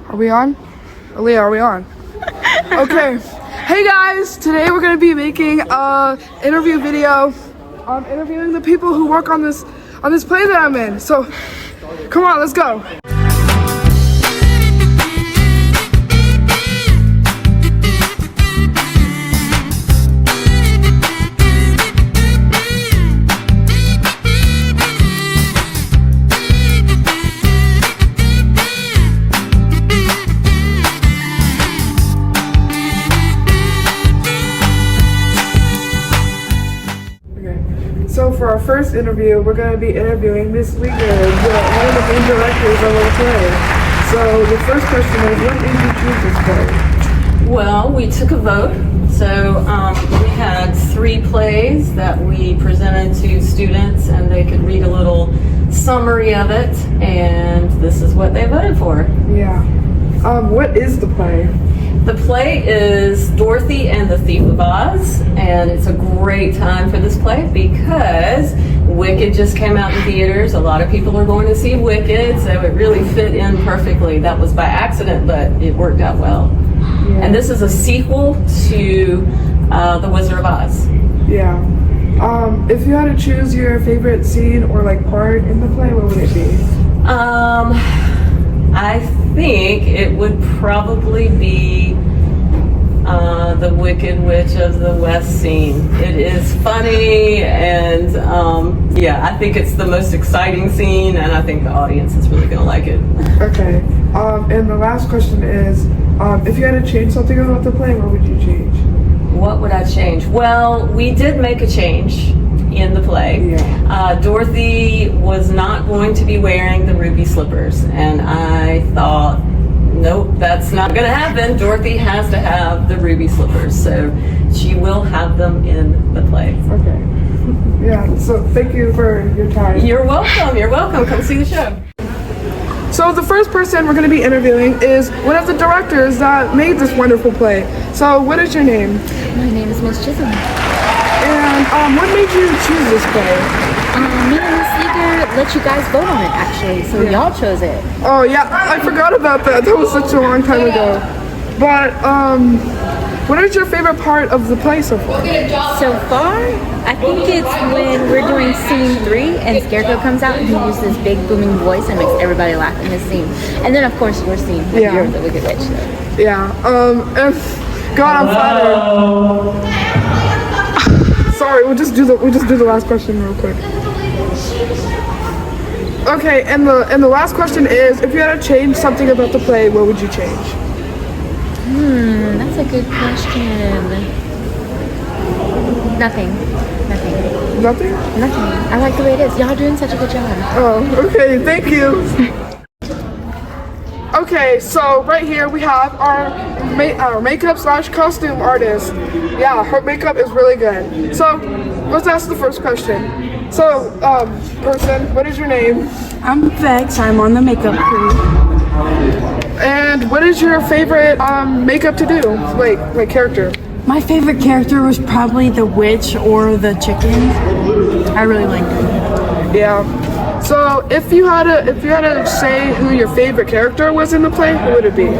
Are we on? Aleigha, are we on? Okay. Hey guys, today we're gonna be making a interview video. I'm interviewing the people who work on this play that I'm in. So, come on, let's go. So for our first interview, we're going to be interviewing Miss Aleigha, one of the main directors of our play. So the first question is, what made you choose this play? Well, we took a vote. So we had 3 plays that we presented to students, and they could read a little summary of it, and this is what they voted for. Yeah. What is the play? The play is Dorothy and the Thief of Oz, and it's a great time for this play because Wicked just came out in theaters. A lot of people are going to see Wicked, so it really fit in perfectly. That was by accident, but it worked out well. Yeah. And this is a sequel to The Wizard of Oz. Yeah. If you had to choose your favorite scene or like part in the play, what would it be? I think it would probably be the Wicked Witch of the West scene. It is funny, and yeah, I think it's the most exciting scene, and I think the audience is really gonna like it. Okay. And the last question is, if you had to change something about the play, what would you change? What would I change? Well, we did make a change in the play. Yeah. Dorothy was not going to be wearing the ruby slippers, and I thought, nope, that's not going to happen. Dorothy has to have the ruby slippers, so she will have them in the play. Okay. Yeah, so thank you for your time. You're welcome. You're welcome. Come see the show. So the first person we're going to be interviewing is one of the directors that made this wonderful play. So what is your name? My name is Miss Chisholm. And what made you choose this play? Me and Miss Aleigha let you guys vote on it, actually, so y'all chose it. Oh yeah, I forgot about that. That was such a long time ago. But what is your favorite part of the play so far? So far, I think it's when we're doing scene 3 and Scarecrow comes out and he uses this big booming voice and makes everybody laugh in this scene. And then of course your scene when you're the Wicked Witch. So. Yeah. God, I'm flattered. Sorry, we'll just do the last question real quick. Okay, and the last question is, if you had to change something about the play, what would you change? That's a good question. Nothing. Nothing? Nothing. I like the way it is. Y'all doing such a good job. Oh, okay, thank you. Okay, so right here we have our makeup / costume artist. Yeah, her makeup is really good. So let's ask the first question. So, person, what is your name? I'm Vex. I'm on the makeup crew. And what is your favorite makeup to do? Like character? My favorite character was probably the witch or the chicken. I really liked it. Yeah. So if you had to say who your favorite character was in the play, who would it be?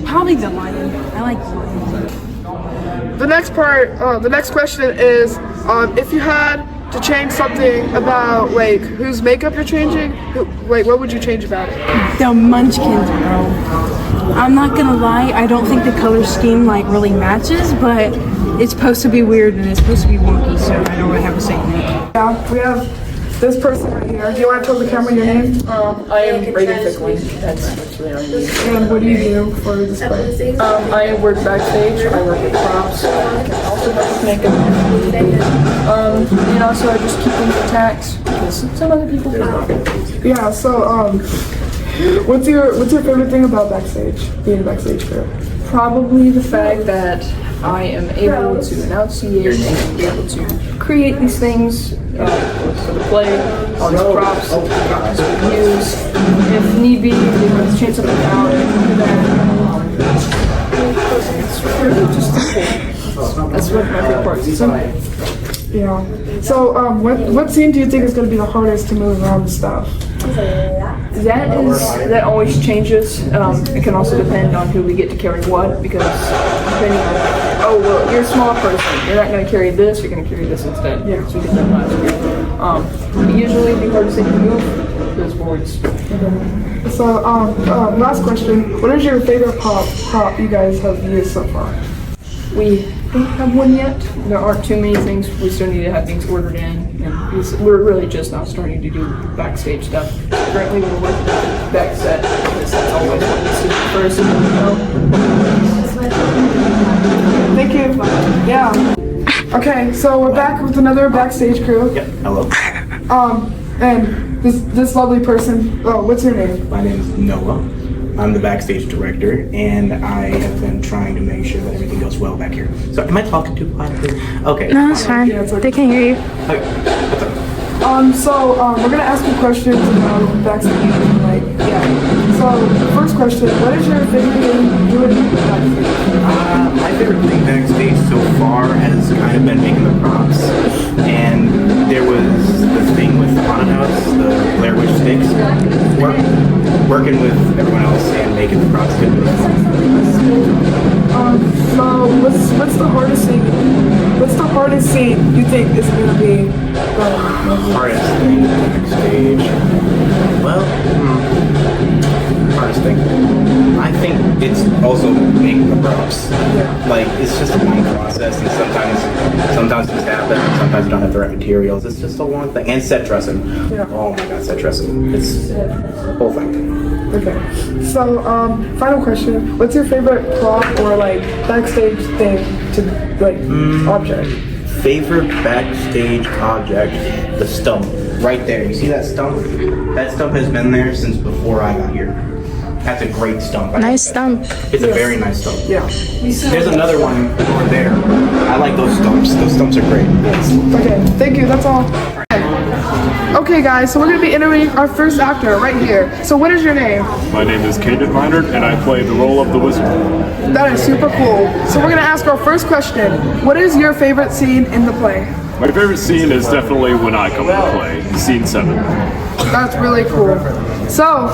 Probably the lion. I like the lion. The next question is, if you had to change something about like whose makeup you're changing, what would you change about it? The Munchkins, bro. I'm not gonna lie, I don't think the color scheme like really matches, but it's supposed to be weird and it's supposed to be wonky, so I don't really have a say in it. Yeah, we have this person right here. Do you want to tell the camera your name? I am Brady Fickling. That's actually our name. And what do you do for this play? I work backstage. I work with props. I can also work with makeup. And also I just keep things intact because some other people don't. Yeah. So what's your favorite thing about backstage? Being a backstage crew? Probably the fact that I am able to enunciate and be able to create these things for the play, all these props that we use. If need be, we want to change something out and do that. It's really just cool. That's one of my favorite parts. Yeah. So what scene do you think is going to be the hardest to move around the stuff? That always changes. It can also depend on who we get to carry what, because depending on, oh well, you're a small person, you're not going to carry this, you're going to carry this instead. Yeah. So we did that last year. Usually the hardest thing to move is boards. So, last question. What is your favorite prop you guys have used so far? We don't have one yet. There aren't too many things. We still need to have things ordered in, and we're really just now starting to do backstage stuff. Currently, we're working on the back set, because that's always what we see first. Thank you. Yeah. Okay, so we're back with another backstage crew. Yep. Hello. And this lovely person. Oh, what's your name? My name is Noah. I'm the backstage director, and I have been trying to make sure that everything goes well back here. So, am I talking too quietly? Okay. No, it's fine. Yeah, it's okay. They can hear you. Okay. What's up? We're gonna ask you questions about backstage. So, first question: what is your favorite thing doing backstage? My favorite thing backstage so far has kind of been making the props, and there was the thing with the haunted house, the Blair Witch sticks, working with everyone else and making the props good. So what's the hardest thing? What's the hardest scene you think is gonna be? Hardest thing backstage. Well, hardest thing. I think it's also making the props. Like, it's just a long process, and sometimes things happen, sometimes you don't have the right materials. It's just a long thing. And set dressing. Yeah. Oh my god, set dressing. It's the whole thing. Okay. So final question: what's your favorite prop or backstage thing to object? Favorite backstage object? The stump. Right there. You see that stump? That stump has been there since before I got here. That's a great stump. Nice stump. It's a very nice stump. Yeah. There's another one over there. I like those stumps. Those stumps are great. Yes. Okay. Thank you. That's all. Okay, guys. So we're gonna be interviewing our first actor right here. So what is your name? My name is Caden Meinert, and I play the role of the wizard. That is super cool. So we're gonna ask our first question. What is your favorite scene in the play? My favorite scene is definitely when I come into play, scene 7. That's really cool. So,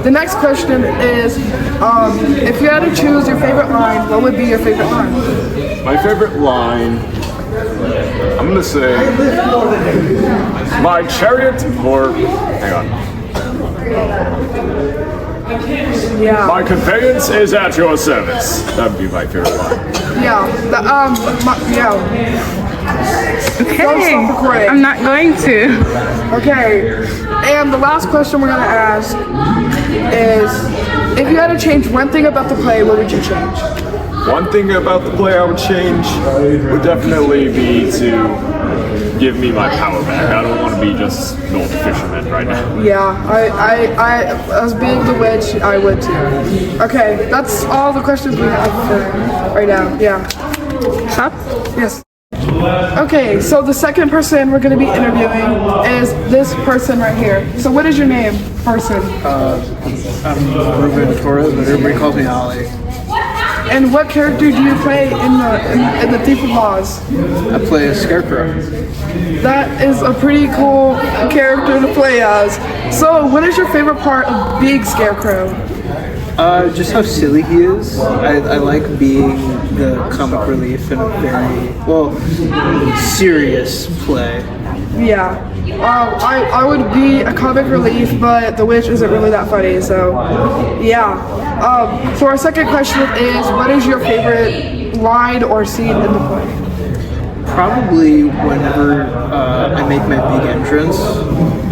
the next question is, if you had to choose your favorite line, what would be your favorite line? My favorite line, I'm gonna say, my chariot, or, hang on. Yeah. My conveyance is at your service. That would be my favorite line. Yeah. Okay. Don't stop recording. I'm not going to. Okay. And the last question we're gonna ask is, if you had to change one thing about the play, what would you change? One thing about the play I would change would definitely be to give me my power back. I don't want to be just an old fisherman right now. Yeah, I as being the witch, I would too. Okay, that's all the questions we have for right now. Yeah. Stop. Yes. Okay, so the second person we're going to be interviewing is this person right here. So what is your name, person? I'm Ruben Torres, but everybody calls me Aleigha. And what character do you play in the Thief of Oz? I play a scarecrow. That is a pretty cool character to play as. So what is your favorite part of being Scarecrow? Just how silly he is. I like being the comic relief in a very, serious play. Yeah. I would be a comic relief, but the witch isn't really that funny, so yeah. So our second question is, what is your favorite line or scene in the play? Probably whenever I make my big entrance,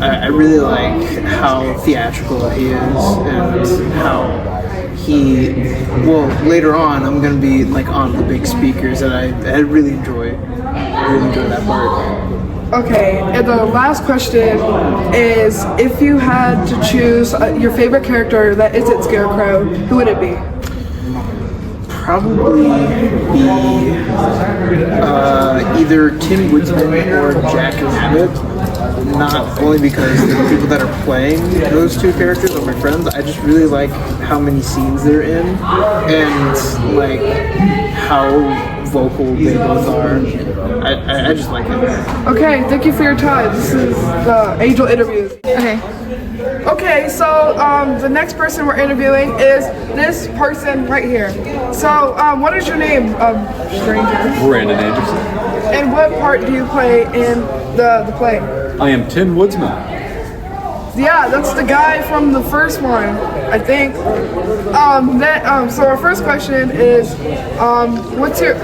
I really like how theatrical he is and how later on I'm gonna be on the big speakers, and I really enjoy that part. Okay, and the last question is, if you had to choose your favorite character that isn't Scarecrow, who would it be? Probably be either Tim Whittington or Jack Rabbit. Not only because the people that are playing those two characters are my friends, I just really like how many scenes they're in and how vocal they both are. I just like it. Okay, thank you for your time. This is the Angel Interviews. Okay. Okay, so the next person we're interviewing is this person right here. So, what is your name, stranger? Brandon Anderson. And what part do you play in the play? I am Tin Woodsman. Yeah, that's the guy from the first one, I think. So our first question is,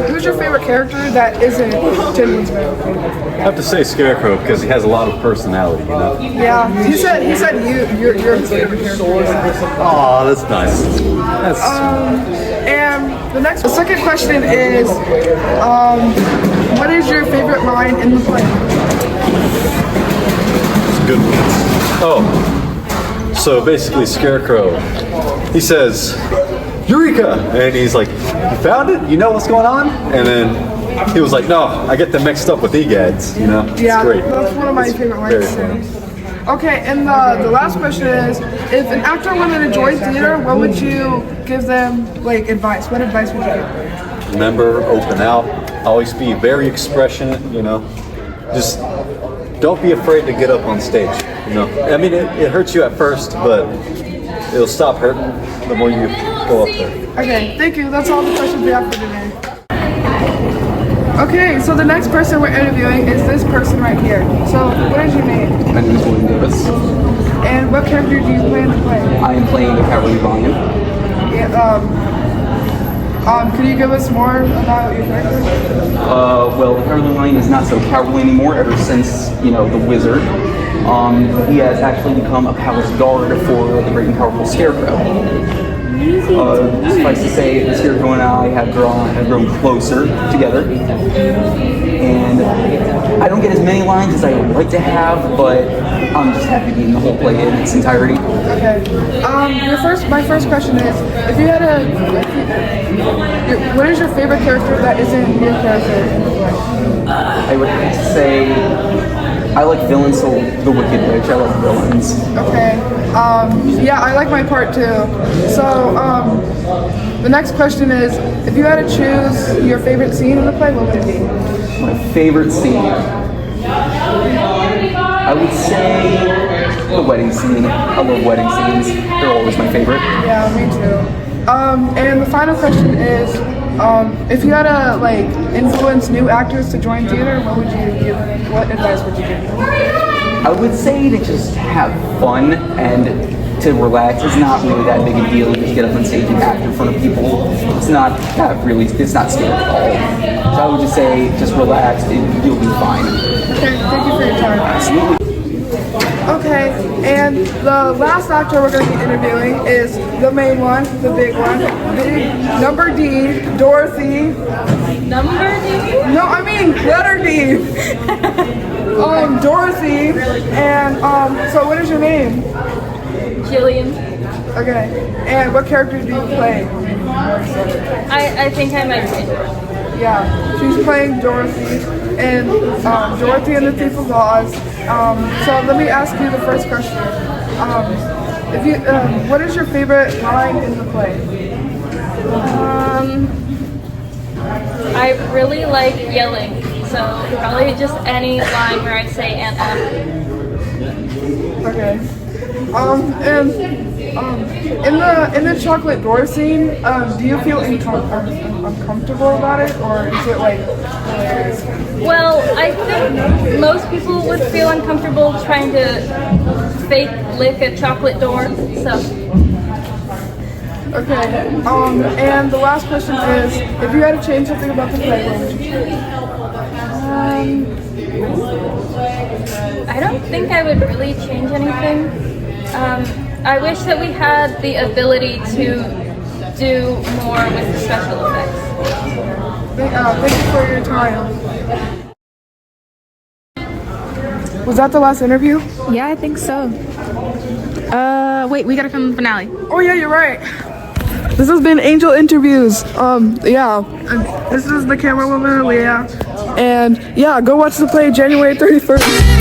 who's your favorite character that isn't Tin Woodsman? I have to say Scarecrow because he has a lot of personality, you know? Yeah, he said you're his favorite character. Aw, that's nice. That's And the second question is, what is your favorite line in the play? a good one. Oh, so basically Scarecrow, he says, Eureka! And he's like, you found it? You know what's going on? And then he was like, no, I get them mixed up with egads, you know? Yeah, it's great. That's one of my favorite lines too. Okay, and the last question is, if an actor wanted to join theater, what would you give them, like, advice? What advice would you give? Remember, open out, always be very expressionate, you know? Just don't be afraid to get up on stage, you know? I mean, it hurts you at first, but it'll stop hurting the more you go up there. Okay, thank you. That's all the questions we have for today. Okay, so the next person we're interviewing is this person right here. So, what is your name? My name is William Davis. And what character do you plan to play? I am playing the Cowardly Lion. Yeah, could you give us more about your character? Well, the Cowardly Lion is not so cowardly anymore ever since, the wizard. He has actually become a palace guard for the great and powerful Scarecrow. Suffice to say, the Scarecrow and I have grown closer together. And I don't get as many lines as I would like to have, but I'm just happy being the whole play in its entirety. Okay. My first question is, if you had what is your favorite character that isn't your character in the play? I would have to say, I like villains, so the Wicked Witch. I like villains. Okay. Yeah, I like my part too. So, the next question is, if you had to choose your favorite scene in the play, what would it be? My favorite scene? I would say the wedding scene. I love wedding scenes. They're always my favorite. Yeah, me too. And the final question is, if you had to influence new actors to join theater, what advice would you give them? I would say to just have fun and to relax. It's not really that big a deal to just get up on stage and act in front of people. It's not scary at all. So I would just say just relax and you'll be fine. Okay, thank you for your time. Absolutely. Okay, and the last actor we're going to be interviewing is the main one, the big one, number D, Dorothy. Number D? No, I mean letter D. Dorothy, and so what is your name? Jillian. Okay, and what character do you play? I think I might say Dorothy. Yeah, she's playing Dorothy in Dorothy and the Thief of Oz. So let me ask you the first question. What is your favorite line in the play? I really like yelling, so probably just any line where I say and Okay. In the chocolate door scene, do you feel uncomfortable about it, or is it hilarious? Well, I think most people would feel uncomfortable trying to fake lick a chocolate door, so. Okay, and the last question is, if you had to change something about the play, what would you change? I don't think I would really change anything. I wish that we had the ability to do more with the special effects. Thank you for your time. Was that the last interview? Yeah, I think so. Wait, we gotta film the finale. Oh yeah, you're right. This has been Angel Interviews. Yeah. This is the camerawoman, Aleigha. And yeah, go watch the play January 31st.